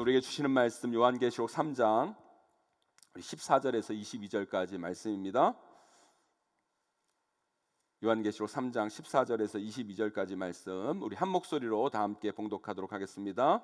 오늘 우리에게 주시는 말씀 요한계시록 3장 14절에서 22절까지 말씀입니다. 요한계시록 3장 14절에서 22절까지 말씀 우리 한 목소리로 다 함께 봉독하도록 하겠습니다.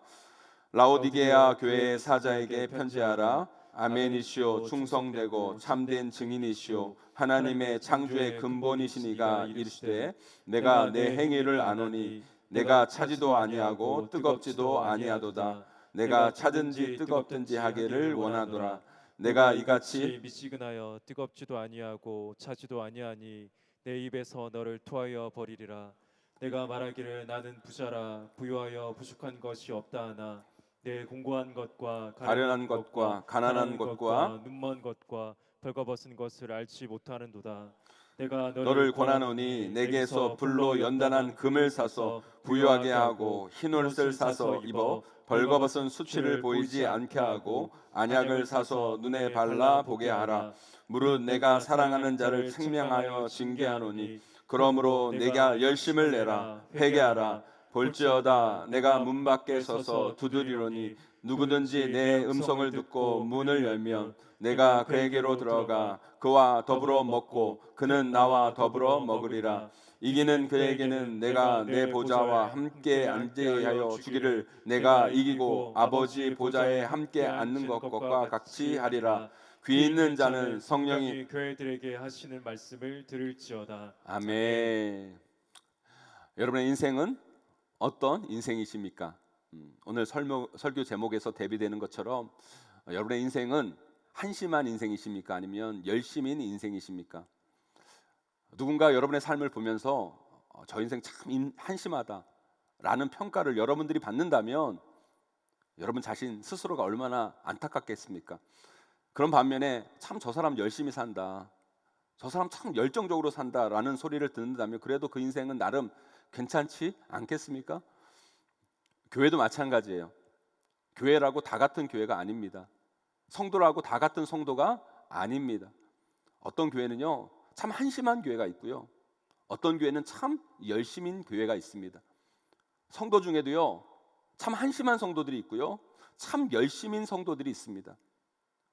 라오디게아 교회의 사자에게 편지하라. 아멘이시오 충성되고 참된 증인이시오 하나님의 창조의 근본이시니가 이르시되 내가 내 행위를 아노니 내가 차지도 아니하고 뜨겁지도 아니하도다. 내가 차든지 뜨겁든지 하기를 원하노라. 내가 이같이 미지근하여 뜨겁지도 아니하고 차지도 아니하니 내 입에서 너를 토하여 버리리라. 내가 말하기를 나는 부자라 부유하여 부족한 것이 없다 하나 내 공고한 것과 가련한 것과 가난한 것과 눈먼 것과 벌거벗은 것을 알지 못하는도다. 내가 너를 권하노니 내게서 불로 연단한 금을 사서 부유하게 하고 흰 옷을 사서 입어 벌거벗은 수치를 보이지 않게 하고 안약을 사서 눈에 발라 보게 하라. 무릇 내가 사랑하는 자를 책명하여 징계하노니 그러므로 내가 열심을 내라. 회개하라. 볼지어다 내가 문 밖에 서서 두드리노니 누구든지 내 음성을 듣고 문을 열면 내가 그에게로 들어가 그와 더불어 먹고 그는 나와 더불어 먹으리라. 이기는 그에게는 내가 내 보좌와 함께 앉게 하여 주기를 내가 이기고 아버지 보좌에 함께 앉는 것과 같이 하리라. 귀 있는 자는 성령이 교회들에게 하시는 말씀을 들을지어다. 아멘. 여러분의 인생은 어떤 인생이십니까? 오늘 설교 제목에서 대비되는 것처럼 여러분의 인생은 한심한 인생이십니까? 아니면 열심인 인생이십니까? 누군가 여러분의 삶을 보면서 저 인생 참 한심하다 라는 평가를 여러분들이 받는다면 여러분 자신 스스로가 얼마나 안타깝겠습니까? 그런 반면에 참 저 사람 열심히 산다, 저 사람 참 열정적으로 산다 라는 소리를 듣는다면 그래도 그 인생은 나름 괜찮지 않겠습니까? 교회도 마찬가지예요. 교회라고 다 같은 교회가 아닙니다. 성도라고 다 같은 성도가 아닙니다. 어떤 교회는요 참 한심한 교회가 있고요, 어떤 교회는 참 열심인 교회가 있습니다. 성도 중에도요 참 한심한 성도들이 있고요, 참 열심인 성도들이 있습니다.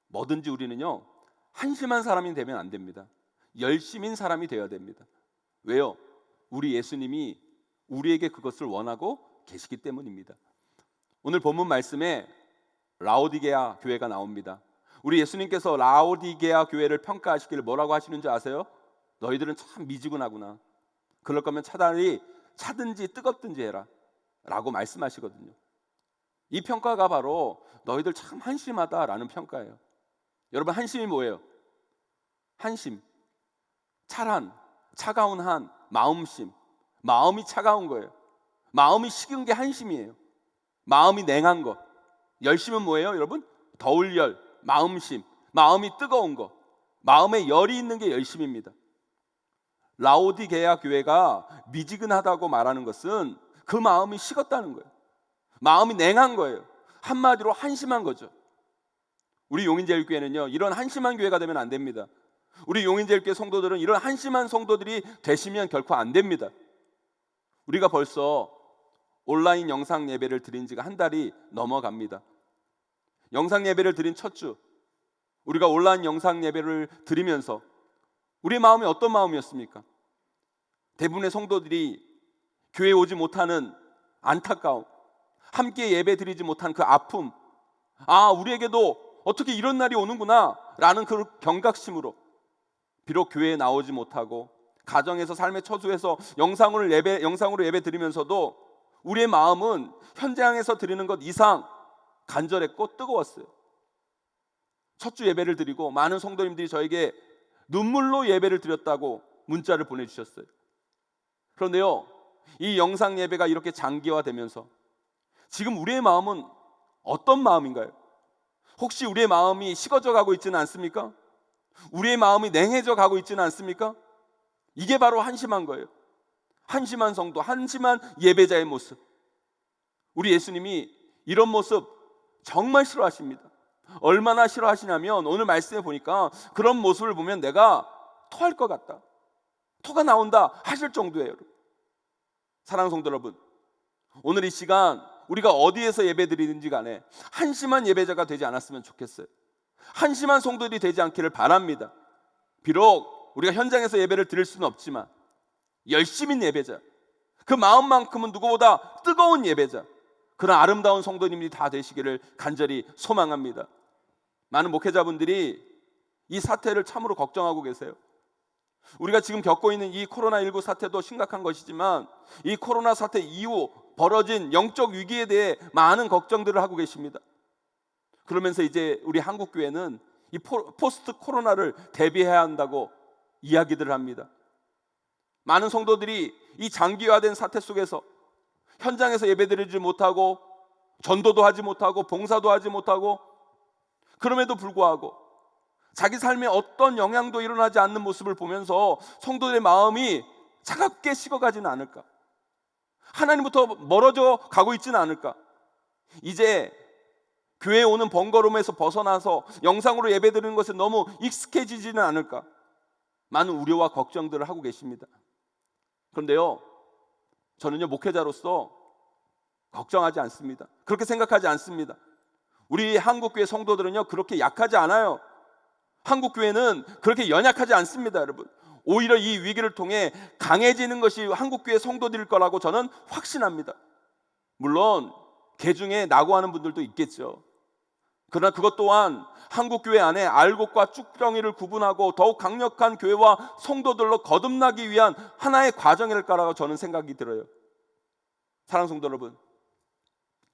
뭐든지 우리는요 한심한 사람이 되면 안 됩니다. 열심인 사람이 되어야 됩니다. 왜요? 우리 예수님이 우리에게 그것을 원하고 계시기 때문입니다. 오늘 본문 말씀에 라오디게아 교회가 나옵니다. 우리 예수님께서 라오디게아 교회를 평가하시기를 뭐라고 하시는 줄 아세요? 너희들은 참 미지근하구나. 그럴 거면 차라리 차든지 뜨겁든지 해라 라고 말씀하시거든요. 이 평가가 바로 너희들 참 한심하다라는 평가예요. 여러분, 한심이 뭐예요? 한심, 차란, 차가운 한, 마음심. 마음이 차가운 거예요. 마음이 식은 게 한심이에요. 마음이 냉한 것. 열심은 뭐예요, 여러분? 더울 열, 마음심, 마음이 뜨거운 것, 마음에 열이 있는 게 열심입니다. 라오디게아 교회가 미지근하다고 말하는 것은 그 마음이 식었다는 거예요. 마음이 냉한 거예요. 한마디로 한심한 거죠. 우리 용인제일교회는요 이런 한심한 교회가 되면 안 됩니다. 우리 용인제일교회 성도들은 이런 한심한 성도들이 되시면 결코 안 됩니다. 우리가 벌써 온라인 영상 예배를 드린 지가 한 달이 넘어갑니다. 영상 예배를 드린 첫 주, 우리가 온라인 영상 예배를 드리면서 우리의 마음이 어떤 마음이었습니까? 대부분의 성도들이 교회에 오지 못하는 안타까움, 함께 예배 드리지 못한 그 아픔, 우리에게도 어떻게 이런 날이 오는구나 라는 그 경각심으로 비록 교회에 나오지 못하고 가정에서 삶의 처소에서 영상으로 예배 드리면서도 우리의 마음은 현장에서 드리는 것 이상 간절했고 뜨거웠어요. 첫 주 예배를 드리고 많은 성도님들이 저에게 눈물로 예배를 드렸다고 문자를 보내주셨어요. 그런데요, 이 영상 예배가 이렇게 장기화되면서 지금 우리의 마음은 어떤 마음인가요? 혹시 우리의 마음이 식어져 가고 있지는 않습니까? 우리의 마음이 냉해져 가고 있지는 않습니까? 이게 바로 한심한 거예요. 한심한 성도, 한심한 예배자의 모습. 우리 예수님이 이런 모습 정말 싫어하십니다. 얼마나 싫어하시냐면 오늘 말씀에 보니까 그런 모습을 보면 내가 토할 것 같다, 토가 나온다 하실 정도예요. 사랑하는 성도 여러분, 오늘 이 시간 우리가 어디에서 예배드리든지 간에 한심한 예배자가 되지 않았으면 좋겠어요. 한심한 성도들이 되지 않기를 바랍니다. 비록 우리가 현장에서 예배를 드릴 수는 없지만 열심인 예배자, 그 마음만큼은 누구보다 뜨거운 예배자, 그런 아름다운 성도님들이 다 되시기를 간절히 소망합니다. 많은 목회자분들이 이 사태를 참으로 걱정하고 계세요. 우리가 지금 겪고 있는 이 코로나19 사태도 심각한 것이지만 이 코로나 사태 이후 벌어진 영적 위기에 대해 많은 걱정들을 하고 계십니다. 그러면서 이제 우리 한국교회는 이 포스트 코로나를 대비해야 한다고 이야기들을 합니다. 많은 성도들이 이 장기화된 사태 속에서 현장에서 예배드리지 못하고 전도도 하지 못하고 봉사도 하지 못하고, 그럼에도 불구하고 자기 삶에 어떤 영향도 일어나지 않는 모습을 보면서 성도들의 마음이 차갑게 식어가지는 않을까? 하나님부터 멀어져 가고 있지는 않을까? 이제 교회에 오는 번거로움에서 벗어나서 영상으로 예배드리는 것에 너무 익숙해지지는 않을까? 많은 우려와 걱정들을 하고 계십니다. 그런데요, 저는요, 목회자로서 걱정하지 않습니다. 그렇게 생각하지 않습니다. 우리 한국교회 성도들은요, 그렇게 약하지 않아요. 한국교회는 그렇게 연약하지 않습니다, 여러분. 오히려 이 위기를 통해 강해지는 것이 한국교회 성도들일 거라고 저는 확신합니다. 물론 개 중에 낙오하는 분들도 있겠죠. 그러나 그것 또한 한국교회 안에 알곡과 쭉정이를 구분하고 더욱 강력한 교회와 성도들로 거듭나기 위한 하나의 과정일 거라고 저는 생각이 들어요. 사랑하는 성도 여러분,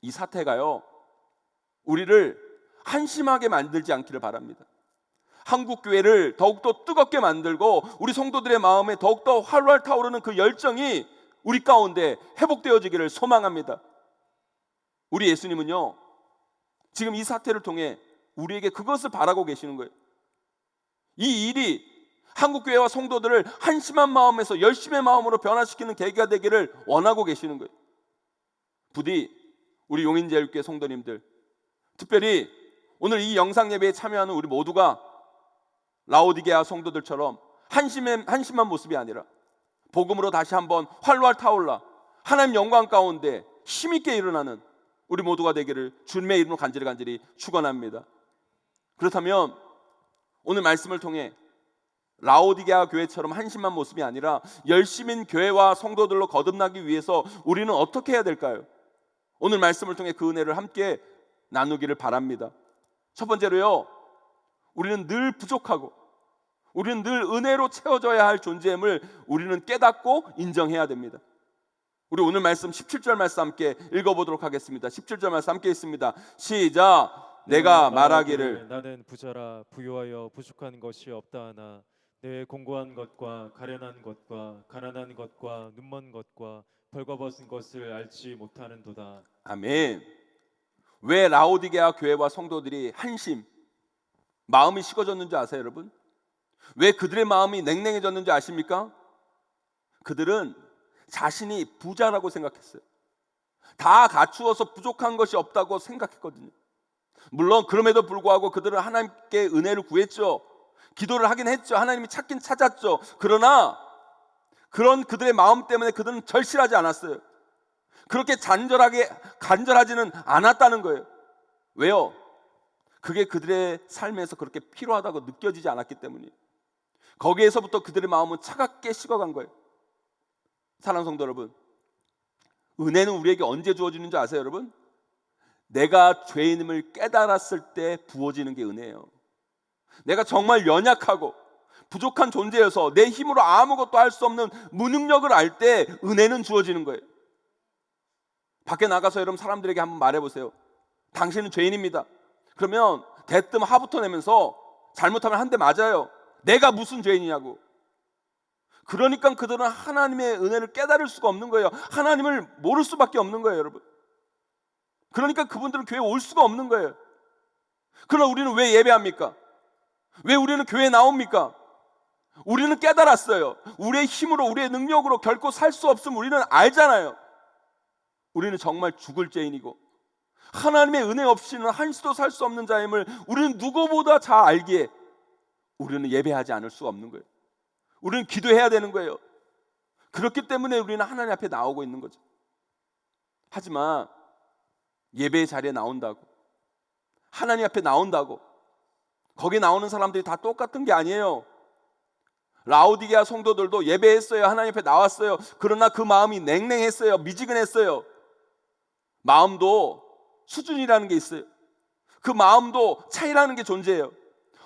이 사태가요, 우리를 한심하게 만들지 않기를 바랍니다. 한국교회를 더욱더 뜨겁게 만들고 우리 성도들의 마음에 더욱더 활활 타오르는 그 열정이 우리 가운데 회복되어지기를 소망합니다. 우리 예수님은요, 지금 이 사태를 통해 우리에게 그것을 바라고 계시는 거예요. 이 일이 한국교회와 성도들을 한심한 마음에서 열심의 마음으로 변화시키는 계기가 되기를 원하고 계시는 거예요. 부디 우리 용인제일교회 성도님들, 특별히 오늘 이 영상 예배에 참여하는 우리 모두가 라오디게아 성도들처럼 한심한 모습이 아니라 복음으로 다시 한번 활활 타올라 하나님 영광 가운데 힘있게 일어나는 우리 모두가 되기를 주님의 이름으로 간절히 축원합니다. 그렇다면 오늘 말씀을 통해 라오디게아 교회처럼 한심한 모습이 아니라 열심인 교회와 성도들로 거듭나기 위해서 우리는 어떻게 해야 될까요? 오늘 말씀을 통해 그 은혜를 함께 나누기를 바랍니다. 첫 번째로요, 우리는 늘 부족하고 우리는 늘 은혜로 채워져야 할 존재임을 우리는 깨닫고 인정해야 됩니다. 우리 오늘 말씀 17절 말씀 함께 읽어보도록 하겠습니다. 17절 말씀 함께 있습니다. 시작. 내가 말하기를 나는 부자라 부유하여 부족한 것이 없다 하나 내 공고한 것과 가련한 것과 가난한 것과 눈먼 것과 벌거벗은 것을 알지 못하는도다. 아멘. 왜 라오디게아 교회와 성도들이 한심, 마음이 식어졌는지 아세요, 여러분? 왜 그들의 마음이 냉랭해졌는지 아십니까? 그들은 자신이 부자라고 생각했어요. 다 갖추어서 부족한 것이 없다고 생각했거든요. 물론 그럼에도 불구하고 그들은 하나님께 은혜를 구했죠. 기도를 하긴 했죠. 하나님이 찾긴 찾았죠. 그러나 그런 그들의 마음 때문에 그들은 절실하지 않았어요. 그렇게 간절하지는 않았다는 거예요. 왜요? 그게 그들의 삶에서 그렇게 필요하다고 느껴지지 않았기 때문이에요. 거기에서부터 그들의 마음은 차갑게 식어간 거예요. 사랑하는 성도 여러분, 은혜는 우리에게 언제 주어지는지 아세요, 여러분? 내가 죄인임을 깨달았을 때 부어지는 게 은혜예요. 내가 정말 연약하고 부족한 존재여서 내 힘으로 아무것도 할 수 없는 무능력을 알 때 은혜는 주어지는 거예요. 밖에 나가서 여러분 사람들에게 한번 말해보세요. 당신은 죄인입니다. 그러면 대뜸 하부터 내면서 잘못하면 한 대 맞아요. 내가 무슨 죄인이냐고. 그러니까 그들은 하나님의 은혜를 깨달을 수가 없는 거예요. 하나님을 모를 수밖에 없는 거예요, 여러분. 그러니까 그분들은 교회에 올 수가 없는 거예요. 그러나 우리는 왜 예배합니까? 왜 우리는 교회에 나옵니까? 우리는 깨달았어요. 우리의 힘으로, 우리의 능력으로 결코 살 수 없음을 우리는 알잖아요. 우리는 정말 죽을 죄인이고 하나님의 은혜 없이는 한시도 살 수 없는 자임을 우리는 누구보다 잘 알기에 우리는 예배하지 않을 수가 없는 거예요. 우리는 기도해야 되는 거예요. 그렇기 때문에 우리는 하나님 앞에 나오고 있는 거죠. 하지만 예배의 자리에 나온다고, 하나님 앞에 나온다고, 거기 나오는 사람들이 다 똑같은 게 아니에요. 라오디게아 성도들도 예배했어요. 하나님 앞에 나왔어요. 그러나 그 마음이 냉랭했어요. 미지근했어요. 마음도 수준이라는 게 있어요. 그 마음도 차이라는 게 존재해요.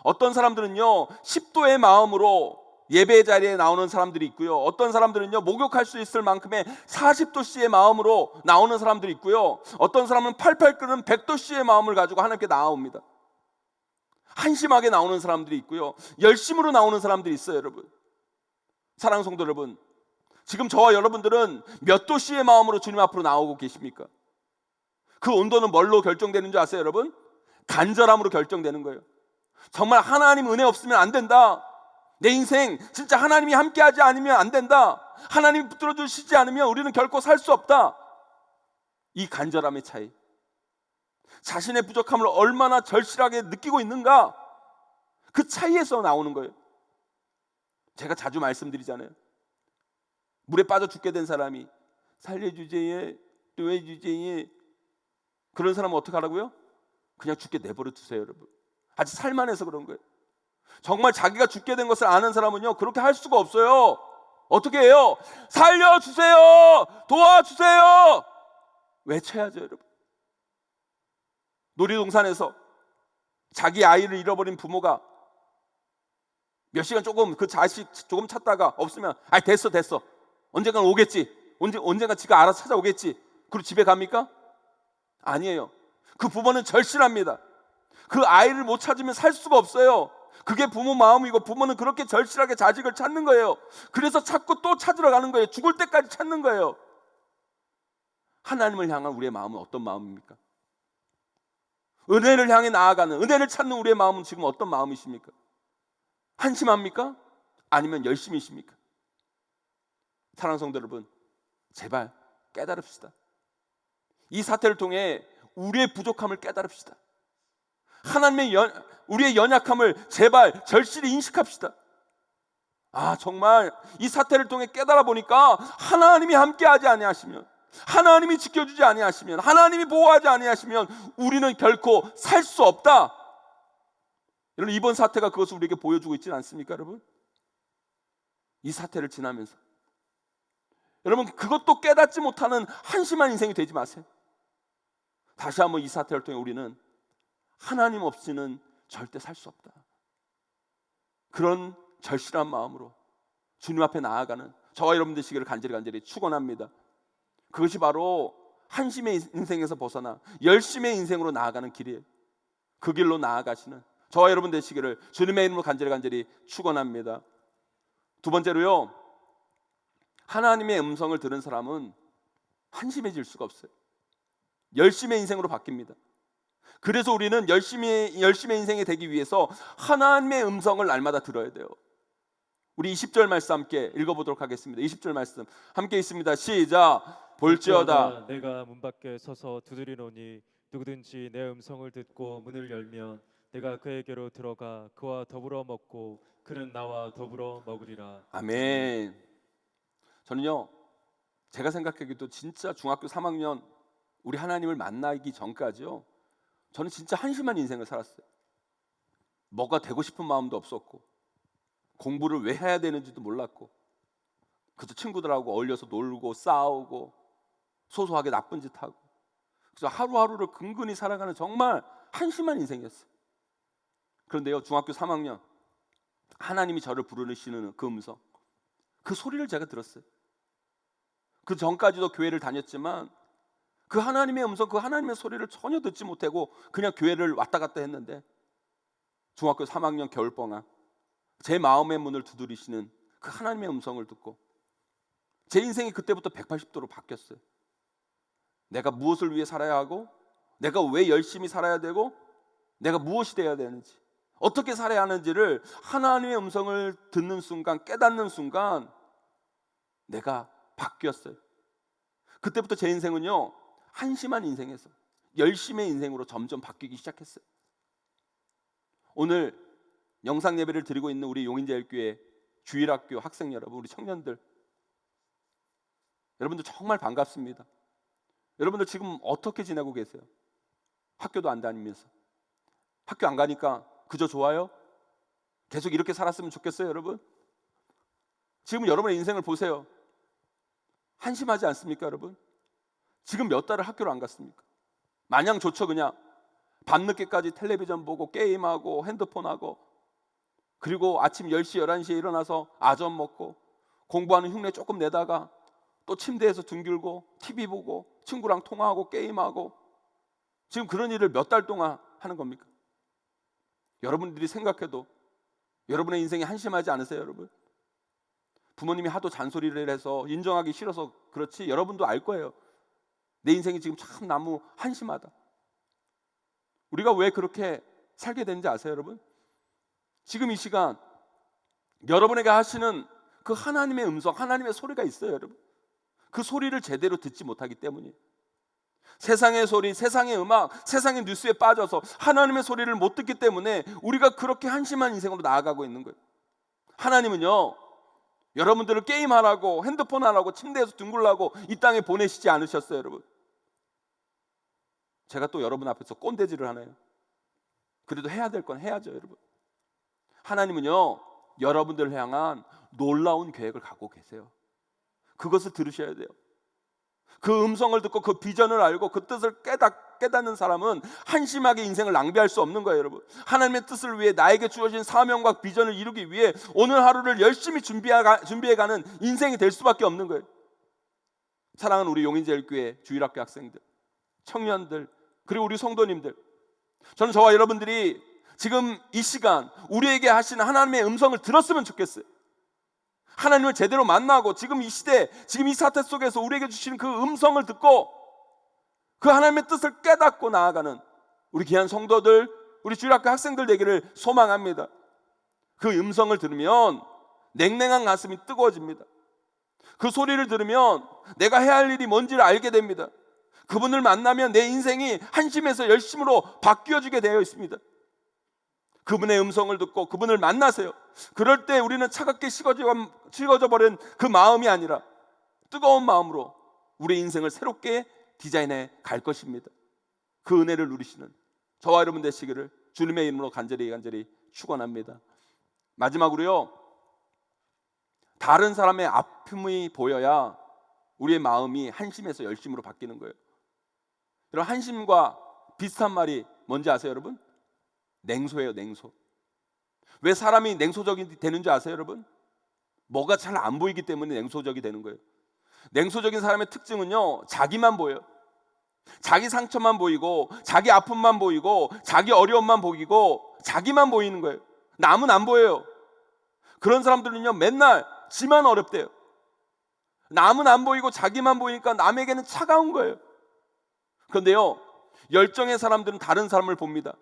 어떤 사람들은요 10도의 마음으로 예배 자리에 나오는 사람들이 있고요, 어떤 사람들은요 목욕할 수 있을 만큼의 40도씨의 마음으로 나오는 사람들이 있고요, 어떤 사람은 팔팔 끓는 100도씨의 마음을 가지고 하나님께 나아옵니다. 한심하게 나오는 사람들이 있고요, 열심으로 나오는 사람들이 있어요. 여러분, 사랑하는 성도 여러분, 지금 저와 여러분들은 몇 도씨의 마음으로 주님 앞으로 나오고 계십니까? 그 온도는 뭘로 결정되는 줄 아세요? 여러분, 간절함으로 결정되는 거예요. 정말 하나님 은혜 없으면 안 된다, 내 인생 진짜 하나님이 함께하지 않으면 안 된다, 하나님이 붙들어 주시지 않으면 우리는 결코 살 수 없다, 이 간절함의 차이, 자신의 부족함을 얼마나 절실하게 느끼고 있는가, 그 차이에서 나오는 거예요. 제가 자주 말씀드리잖아요. 물에 빠져 죽게 된 사람이 살려주제에 또해주제에, 그런 사람은 어떻게 하라고요? 그냥 죽게 내버려 두세요. 여러분, 아직 살만해서 그런 거예요. 정말 자기가 죽게 된 것을 아는 사람은요 그렇게 할 수가 없어요. 어떻게 해요? 살려주세요, 도와주세요 외쳐야죠. 여러분, 놀이동산에서 자기 아이를 잃어버린 부모가 몇 시간 조금 그 자식 조금 찾다가 없으면 됐어 언젠간 오겠지, 언젠가 지가 알아서 찾아오겠지, 그리고 집에 갑니까? 아니에요. 그 부모는 절실합니다. 그 아이를 못 찾으면 살 수가 없어요. 그게 부모 마음이고, 부모는 그렇게 절실하게 자식을 찾는 거예요. 그래서 찾고 또 찾으러 가는 거예요. 죽을 때까지 찾는 거예요. 하나님을 향한 우리의 마음은 어떤 마음입니까? 은혜를 향해 나아가는, 은혜를 찾는 우리의 마음은 지금 어떤 마음이십니까? 한심합니까? 아니면 열심이십니까? 사랑하는 성도 여러분, 제발 깨달읍시다. 이 사태를 통해 우리의 부족함을 깨달읍시다. 우리의 연약함을 제발 절실히 인식합시다. 정말 이 사태를 통해 깨달아 보니까 하나님이 함께하지 아니하시면, 하나님이 지켜주지 아니하시면, 하나님이 보호하지 아니하시면 우리는 결코 살 수 없다. 여러분, 이번 사태가 그것을 우리에게 보여주고 있지 않습니까? 여러분, 이 사태를 지나면서 여러분, 그것도 깨닫지 못하는 한심한 인생이 되지 마세요. 다시 한번 이 사태를 통해 우리는 하나님 없이는 절대 살 수 없다, 그런 절실한 마음으로 주님 앞에 나아가는 저와 여러분 되시기를 간절히 축원합니다. 그것이 바로 한심의 인생에서 벗어나 열심의 인생으로 나아가는 길이에요. 그 길로 나아가시는 저와 여러분 되시기를 주님의 이름으로 간절히 축원합니다. 두 번째로요, 하나님의 음성을 들은 사람은 한심해질 수가 없어요. 열심의 인생으로 바뀝니다. 그래서 우리는 열심의 인생이 되기 위해서 하나님의 음성을 날마다 들어야 돼요. 우리 20절 말씀 함께 읽어보도록 하겠습니다. 20절 말씀 함께 있습니다. 시작. 볼지어다 내가 문 밖에 서서 두드리노니 누구든지 내 음성을 듣고 문을 열면 내가 그에게로 들어가 그와 더불어 먹고 그는 나와 더불어 먹으리라. 아멘. 저는요, 제가 생각하기도 진짜 중학교 3학년 우리 하나님을 만나기 전까지요, 저는 진짜 한심한 인생을 살았어요. 뭐가 되고 싶은 마음도 없었고, 공부를 왜 해야 되는지도 몰랐고, 그저 친구들하고 어울려서 놀고 싸우고 소소하게 나쁜 짓 하고, 그래서 하루하루를 근근히 살아가는 정말 한심한 인생이었어요. 그런데요, 중학교 3학년 하나님이 저를 부르시는 그 음성, 그 소리를 제가 들었어요. 그 전까지도 교회를 다녔지만 그 하나님의 음성, 그 하나님의 소리를 전혀 듣지 못하고 그냥 교회를 왔다 갔다 했는데, 중학교 3학년 겨울방학 제 마음의 문을 두드리시는 그 하나님의 음성을 듣고 제 인생이 그때부터 180도로 바뀌었어요. 내가 무엇을 위해 살아야 하고, 내가 왜 열심히 살아야 되고, 내가 무엇이 되어야 되는지, 어떻게 살아야 하는지를 하나님의 음성을 듣는 순간, 깨닫는 순간 내가 바뀌었어요. 그때부터 제 인생은요, 한심한 인생에서 열심의 인생으로 점점 바뀌기 시작했어요. 오늘 영상 예배를 드리고 있는 우리 용인제일교회 주일학교 학생 여러분, 우리 청년들, 여러분들 정말 반갑습니다. 여러분들 지금 어떻게 지내고 계세요? 학교도 안 다니면서. 학교 안 가니까 그저 좋아요? 계속 이렇게 살았으면 좋겠어요, 여러분? 지금 여러분의 인생을 보세요. 한심하지 않습니까, 여러분? 지금 몇 달을 학교를 안 갔습니까? 마냥 좋죠, 그냥. 밤늦게까지 텔레비전 보고 게임하고 핸드폰하고, 그리고 아침 10시, 11시에 일어나서 아점 먹고 공부하는 흉내 조금 내다가 또 침대에서 둥길고 TV 보고 친구랑 통화하고 게임하고, 지금 그런 일을 몇 달 동안 하는 겁니까? 여러분들이 생각해도 여러분의 인생이 한심하지 않으세요, 여러분? 부모님이 하도 잔소리를 해서 인정하기 싫어서 그렇지 여러분도 알 거예요. 내 인생이 지금 참 너무 한심하다. 우리가 왜 그렇게 살게 되는지 아세요, 여러분? 지금 이 시간 여러분에게 하시는 그 하나님의 음성, 하나님의 소리가 있어요, 여러분. 그 소리를 제대로 듣지 못하기 때문이에요. 세상의 소리, 세상의 음악, 세상의 뉴스에 빠져서 하나님의 소리를 못 듣기 때문에 우리가 그렇게 한심한 인생으로 나아가고 있는 거예요. 하나님은요, 여러분들을 게임하라고, 핸드폰 하라고, 침대에서 둥글라고 이 땅에 보내시지 않으셨어요, 여러분. 제가 또 여러분 앞에서 꼰대질을 하나요? 그래도 해야 될 건 해야죠, 여러분. 하나님은요, 여러분들을 향한 놀라운 계획을 갖고 계세요. 그것을 들으셔야 돼요. 그 음성을 듣고 그 비전을 알고 그 뜻을 깨닫는 사람은 한심하게 인생을 낭비할 수 없는 거예요, 여러분. 하나님의 뜻을 위해 나에게 주어진 사명과 비전을 이루기 위해 오늘 하루를 열심히 준비해가는 인생이 될 수밖에 없는 거예요. 사랑하는 우리 용인제일교회 주일학교 학생들, 청년들, 그리고 우리 성도님들, 저는 저와 여러분들이 지금 이 시간 우리에게 하시는 하나님의 음성을 들었으면 좋겠어요. 하나님을 제대로 만나고 지금 이 시대, 지금 이 사태 속에서 우리에게 주시는 그 음성을 듣고 그 하나님의 뜻을 깨닫고 나아가는 우리 귀한 성도들, 우리 주일학교 학생들 되기를 소망합니다. 그 음성을 들으면 냉랭한 가슴이 뜨거워집니다. 그 소리를 들으면 내가 해야 할 일이 뭔지를 알게 됩니다. 그분을 만나면 내 인생이 한심에서 열심으로 바뀌어지게 되어 있습니다. 그분의 음성을 듣고 그분을 만나세요. 그럴 때 우리는 차갑게 식어져 버린 그 마음이 아니라 뜨거운 마음으로 우리 인생을 새롭게 디자인해 갈 것입니다. 그 은혜를 누리시는 저와 여러분 되시기를 주님의 이름으로 간절히 축원합니다. 마지막으로요, 다른 사람의 아픔이 보여야 우리의 마음이 한심에서 열심으로 바뀌는 거예요. 여러분, 한심과 비슷한 말이 뭔지 아세요, 여러분? 냉소예요, 냉소. 왜 사람이 냉소적이 되는 줄 아세요, 여러분? 뭐가 잘 안 보이기 때문에 냉소적이 되는 거예요. 냉소적인 사람의 특징은요, 자기만 보여요. 자기 상처만 보이고, 자기 아픔만 보이고, 자기 어려움만 보이고, 자기만 보이는 거예요. 남은 안 보여요. 그런 사람들은요, 맨날 지만 어렵대요. 남은 안 보이고 자기만 보이니까 남에게는 차가운 거예요. 그런데요, 열정의 사람들은 다른 사람을 봅니다.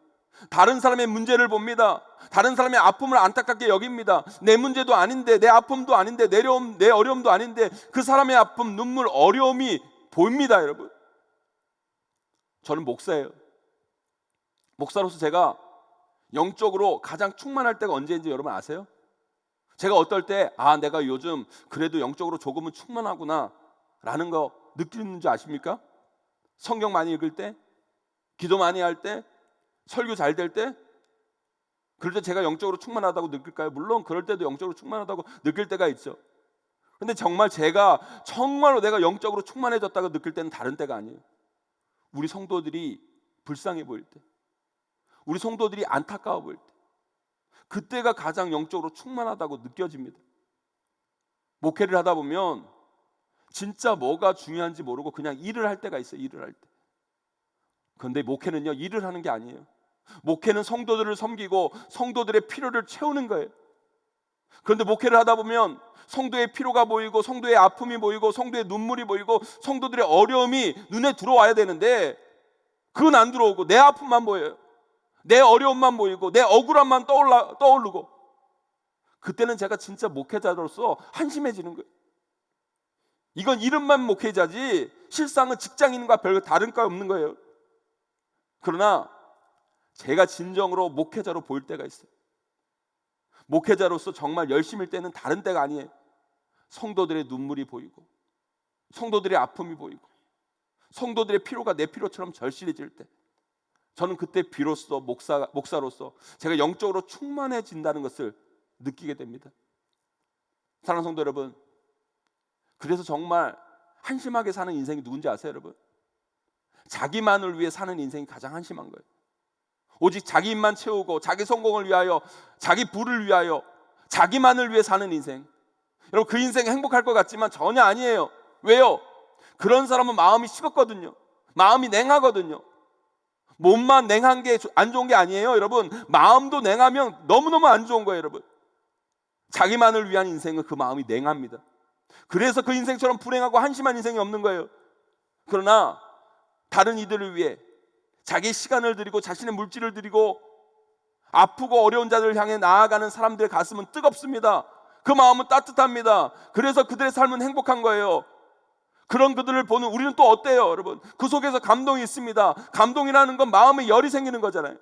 다른 사람의 문제를 봅니다. 다른 사람의 아픔을 안타깝게 여깁니다. 내 문제도 아닌데, 내 아픔도 아닌데, 내 어려움도 아닌데 그 사람의 아픔, 눈물, 어려움이 보입니다, 여러분. 저는 목사예요. 목사로서 제가 영적으로 가장 충만할 때가 언제인지 여러분 아세요? 제가 어떨 때 내가 요즘 그래도 영적으로 조금은 충만하구나 라는 거 느끼는 줄 아십니까? 성경 많이 읽을 때, 기도 많이 할 때, 설교 잘 될 때, 그럴 때 제가 영적으로 충만하다고 느낄까요? 물론 그럴 때도 영적으로 충만하다고 느낄 때가 있죠. 근데 정말 제가 정말로 내가 영적으로 충만해졌다고 느낄 때는 다른 때가 아니에요. 우리 성도들이 불쌍해 보일 때, 우리 성도들이 안타까워 보일 때, 그때가 가장 영적으로 충만하다고 느껴집니다. 목회를 하다 보면 진짜 뭐가 중요한지 모르고 그냥 일을 할 때가 있어요. 일을 할 때. 그런데 목회는요, 일을 하는 게 아니에요. 목회는 성도들을 섬기고 성도들의 필요를 채우는 거예요. 그런데 목회를 하다 보면 성도의 필요가 보이고 성도의 아픔이 보이고 성도의 눈물이 보이고 성도들의 어려움이 눈에 들어와야 되는데 그건 안 들어오고 내 아픔만 보여요. 내 어려움만 보이고 내 억울함만 떠오르고, 그때는 제가 진짜 목회자로서 한심해지는 거예요. 이건 이름만 목회자지 실상은 직장인과 별 다른 거 없는 거예요. 그러나 제가 진정으로 목회자로 보일 때가 있어요. 목회자로서 정말 열심일 때는 다른 때가 아니에요. 성도들의 눈물이 보이고 성도들의 아픔이 보이고 성도들의 피로가 내 피로처럼 절실해질 때, 저는 그때 비로소 목사로서 제가 영적으로 충만해진다는 것을 느끼게 됩니다. 사랑하는 성도 여러분, 그래서 정말 한심하게 사는 인생이 누군지 아세요, 여러분? 자기만을 위해 사는 인생이 가장 한심한 거예요. 오직 자기 입만 채우고 자기 성공을 위하여, 자기 부를 위하여, 자기만을 위해 사는 인생. 여러분, 그 인생이 행복할 것 같지만 전혀 아니에요. 왜요? 그런 사람은 마음이 식었거든요. 마음이 냉하거든요. 몸만 냉한 게 안 좋은 게 아니에요, 여러분. 마음도 냉하면 너무너무 안 좋은 거예요, 여러분. 자기만을 위한 인생은 그 마음이 냉합니다. 그래서 그 인생처럼 불행하고 한심한 인생이 없는 거예요. 그러나 다른 이들을 위해 자기의 시간을 들이고 자신의 물질을 들이고 아프고 어려운 자들을 향해 나아가는 사람들의 가슴은 뜨겁습니다. 그 마음은 따뜻합니다. 그래서 그들의 삶은 행복한 거예요. 그런 그들을 보는 우리는 또 어때요, 여러분? 그 속에서 감동이 있습니다. 감동이라는 건 마음에 열이 생기는 거잖아요.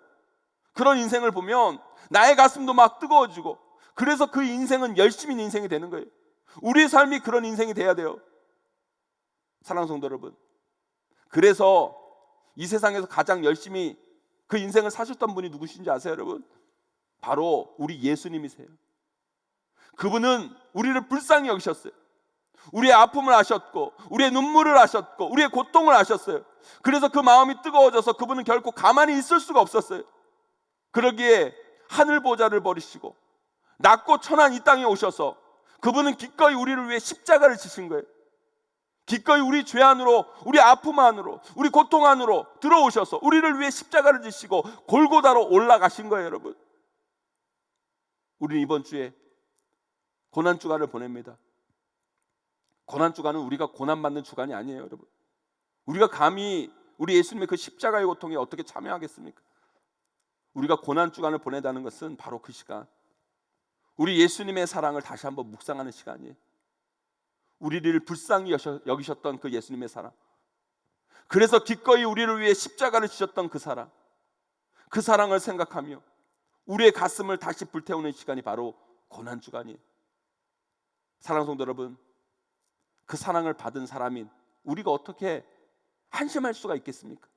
그런 인생을 보면 나의 가슴도 막 뜨거워지고, 그래서 그 인생은 열심인 인생이 되는 거예요. 우리의 삶이 그런 인생이 돼야 돼요. 사랑하는 성도 여러분, 그래서 이 세상에서 가장 열심히 그 인생을 사셨던 분이 누구신지 아세요, 여러분? 바로 우리 예수님이세요. 그분은 우리를 불쌍히 여기셨어요. 우리의 아픔을 아셨고, 우리의 눈물을 아셨고, 우리의 고통을 아셨어요. 그래서 그 마음이 뜨거워져서 그분은 결코 가만히 있을 수가 없었어요. 그러기에 하늘 보좌를 버리시고 낮고 천한 이 땅에 오셔서 그분은 기꺼이 우리를 위해 십자가를 지신 거예요. 기꺼이 우리 죄 안으로, 우리 아픔 안으로, 우리 고통 안으로 들어오셔서 우리를 위해 십자가를 지시고 골고다로 올라가신 거예요, 여러분. 우리는 이번 주에 고난주간을 보냅니다. 고난주간은 우리가 고난받는 주간이 아니에요, 여러분. 우리가 감히 우리 예수님의 그 십자가의 고통에 어떻게 참여하겠습니까? 우리가 고난주간을 보내다는 것은 바로 그 시간, 우리 예수님의 사랑을 다시 한번 묵상하는 시간이에요. 우리를 불쌍히 여기셨던 그 예수님의 사랑, 그래서 기꺼이 우리를 위해 십자가를 지셨던 그 사랑, 그 사랑을 생각하며 우리의 가슴을 다시 불태우는 시간이 바로 고난주간이에요. 사랑하는 성도 여러분, 그 사랑을 받은 사람인 우리가 어떻게 한심할 수가 있겠습니까?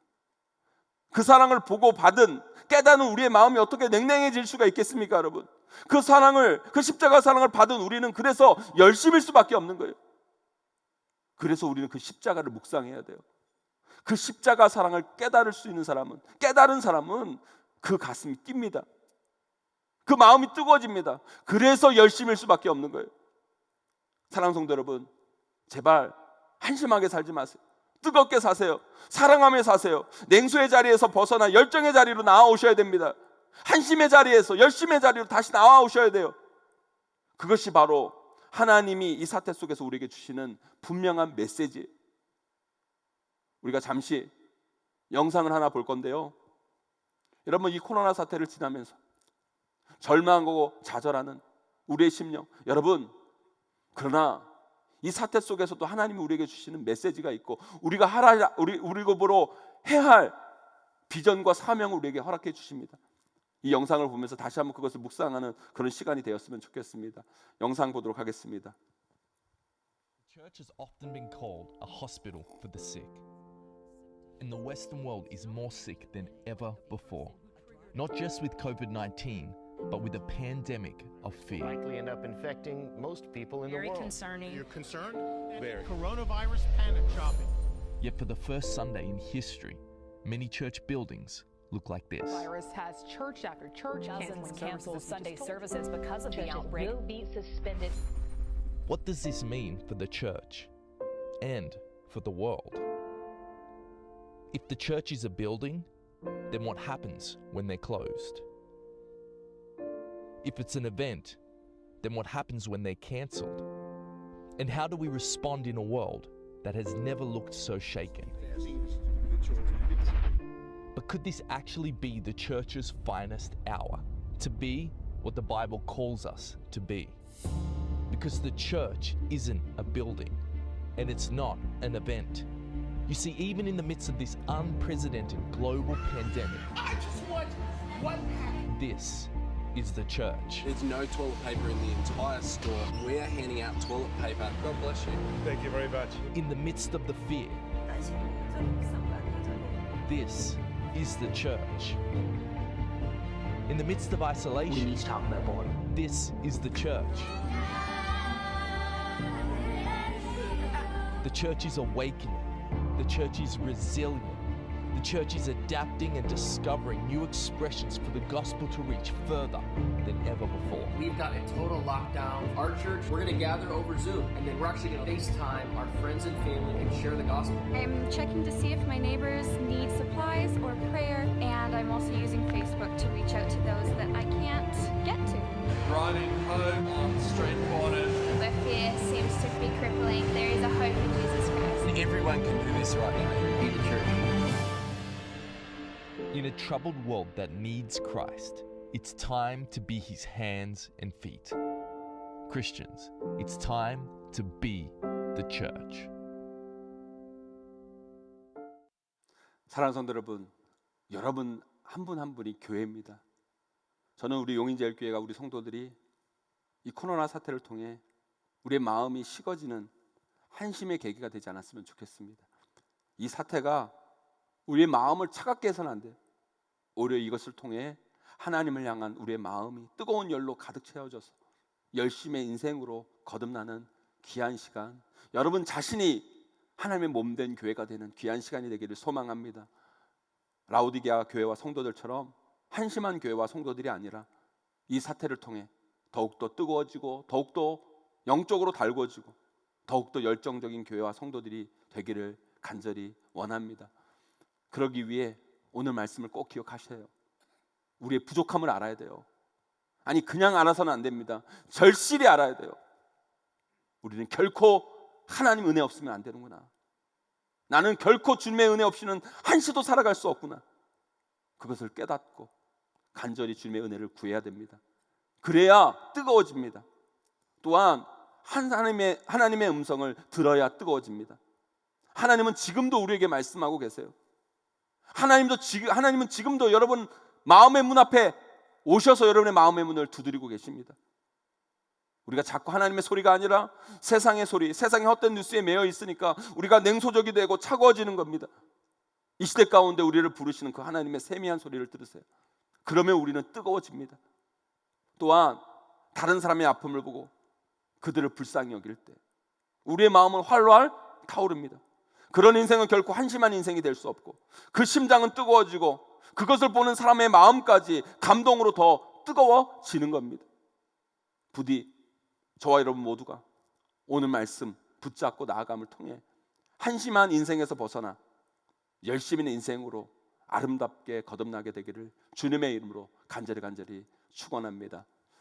그 사랑을 보고 받은 깨닫는 우리의 마음이 어떻게 냉랭해질 수가 있겠습니까, 여러분? 그 사랑을, 그 십자가 사랑을 받은 우리는 그래서 열심일 수밖에 없는 거예요. 그래서 우리는 그 십자가를 묵상해야 돼요. 그 십자가 사랑을 깨달을 수 있는 사람은, 깨달은 사람은 그 가슴이 뜁니다. 그 마음이 뜨거워집니다. 그래서 열심일 수밖에 없는 거예요. 사랑하는 성도 여러분, 제발 한심하게 살지 마세요. 뜨겁게 사세요. 사랑하며 사세요. 냉소의 자리에서 벗어나 열정의 자리로 나아오셔야 됩니다. 한심의 자리에서 열심의 자리로 다시 나아오셔야 돼요. 그것이 바로 하나님이 이 사태 속에서 우리에게 주시는 분명한 메시지예요. 우리가 잠시 영상을 하나 볼 건데요, 여러분, 이 코로나 사태를 지나면서 절망하고 좌절하는 우리의 심령, 여러분, 그러나 이 사태 속에서도 하나님이 우리에게 주시는 메시지가 있고 우리가 우리급으로 해야 할 비전과 사명을 우리에게 허락해 주십니다. 이 영상을 보면서 다시 한번 그것을 묵상하는 그런 시간이 되었으면 좋겠습니다. 영상 보도록 하겠습니다. Church has often been called a hospital for the sick. And the Western world is more sick than ever before. Not just with COVID-19, but with a pandemic of fear. Likely end up infecting most people in the Very world. concerning. You're concerned? Very. Coronavirus panic shopping. Yet for the first Sunday in history, many church buildings look like this. Virus has church after church Dozens canceling cancel services. Sunday services because of the Churches outbreak. will be suspended. What does this mean for the church and for the world? If the church is a building, then what happens when they're closed? If it's an event, then what happens when they're cancelled? And how do we respond in a world that has never looked so shaken? But could this actually be the church's finest hour? To be what the Bible calls us to be? Because the church isn't a building, and it's not an event. You see, even in the midst of this unprecedented global pandemic, I just want one pack. this is the church. There's no toilet paper in the entire store. We're handing out toilet paper. God bless you. Thank you very much. In the midst of the fear, This is the church. In the midst of We isolation, need to talk about more. this is the church. The church is awakening. The church is resilient. The church is adapting and discovering new expressions for the gospel to reach further than ever before. We've got a total lockdown. Our church, we're going to gather over Zoom, and then we're actually going to FaceTime our friends and family and share the gospel. I'm checking to see if my neighbors need supplies or prayer, and I'm also using Facebook to reach out to those that I can't get to. Riding home on street corners. Where fear seems to be crippling, there is a hope in Jesus Christ. Everyone can do this right now. Be the church. In a troubled world that needs Christ, it's time to be his hands and feet. Christians, it's time to be the church. 사랑하는 성도 여러분 한 분 한 분이 교회입니다. 저는 우리 용인제일교회가 우리 성도들이 이 코로나 사태를 통해 우리의 마음이 식어지는 한심의 계기가 되지 않았으면 좋겠습니다. 이 사태가 우리의 마음을 차갑게 해서는 안 돼요. 오히려 이것을 통해 하나님을 향한 우리의 마음이 뜨거운 열로 가득 채워져서 열심의 인생으로 거듭나는 귀한 시간, 여러분 자신이 하나님의 몸된 교회가 되는 귀한 시간이 되기를 소망합니다. 라오디게아 교회와 성도들처럼 한심한 교회와 성도들이 아니라 이 사태를 통해 더욱더 뜨거워지고 더욱더 영적으로 달궈지고 더욱더 열정적인 교회와 성도들이 되기를 간절히 원합니다. 그러기 위해 오늘 말씀을 꼭 기억하셔요. 우리의 부족함을 알아야 돼요. 아니 그냥 알아서는 안 됩니다. 절실히 알아야 돼요. 우리는 결코 하나님 은혜 없으면 안 되는구나. 나는 결코 주님의 은혜 없이는 한시도 살아갈 수 없구나. 그것을 깨닫고 간절히 주님의 은혜를 구해야 됩니다. 그래야 뜨거워집니다. 또한 하나님의 음성을 들어야 뜨거워집니다. 하나님은 지금도 우리에게 말씀하고 계세요. 하나님은 지금도 여러분 마음의 문 앞에 오셔서 여러분의 마음의 문을 두드리고 계십니다. 우리가 자꾸 하나님의 소리가 아니라 세상의 소리, 세상의 헛된 뉴스에 매여 있으니까 우리가 냉소적이 되고 차가워지는 겁니다. 이 시대 가운데 우리를 부르시는 그 하나님의 세미한 소리를 들으세요. 그러면 우리는 뜨거워집니다. 또한 다른 사람의 아픔을 보고 그들을 불쌍히 여길 때 우리의 마음은 활활 타오릅니다. 그런 인생은 결코 한심한 인생이 될 수 없고 그 심장은 뜨거워지고 그것을 보는 사람의 마음까지 감동으로 더 뜨거워지는 겁니다. 부디 저와 여러분 모두가 오늘 말씀 붙잡고 나아감을 통해 한심한 인생에서 벗어나 열심히 있는 인생으로 아름답게 거듭나게 되기를 주님의 이름으로 간절히 축원합니다.